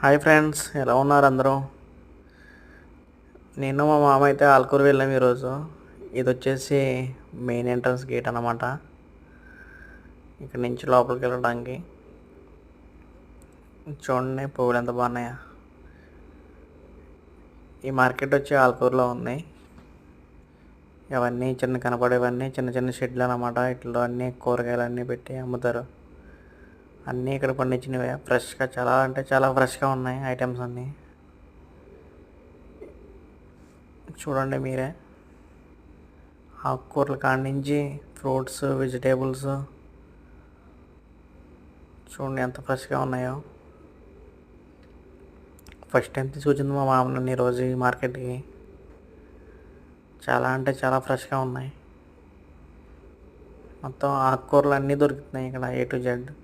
Hi friends, ఎలా ఉన్నారు అందరూ? నేను మా మామ అయితే ఆల్కూరు వెళ్ళాం ఈరోజు. ఇది వచ్చేసి మెయిన్ ఎంట్రన్స్ గేట్ అన్నమాట. ఇక్కడ నుంచి లోపలికి వెళ్ళడానికి చూడండి, పువ్వులు ఎంత బాగున్నాయా. ఈ మార్కెట్ వచ్చి ఆల్కూరులో ఉంది. ఇవన్నీ కనపడేవన్నీ చిన్న చిన్న షెడ్లు అన్నమాట. ఇట్లో అన్నీ కూరగాయలు అన్నీ పెట్టి అమ్ముతారు. అన్నీ ఇక్కడ పండించినవే, ఫ్రెష్గా, చాలా అంటే చాలా ఫ్రెష్గా ఉన్నాయి ఐటమ్స్ అన్నీ. చూడండి మీరే, ఆకుకూరల కాడి నుంచి ఫ్రూట్స్, వెజిటేబుల్స్ చూడండి ఎంత ఫ్రెష్గా ఉన్నాయో. ఫస్ట్ టైం తీసుకొచ్చింది మా మామ నన్ను ఈరోజు ఈ మార్కెట్కి. చాలా అంటే చాలా ఫ్రెష్గా ఉన్నాయి. మొత్తం ఆకుకూరలు అన్నీ దొరుకుతున్నాయి ఇక్కడ, A to Z.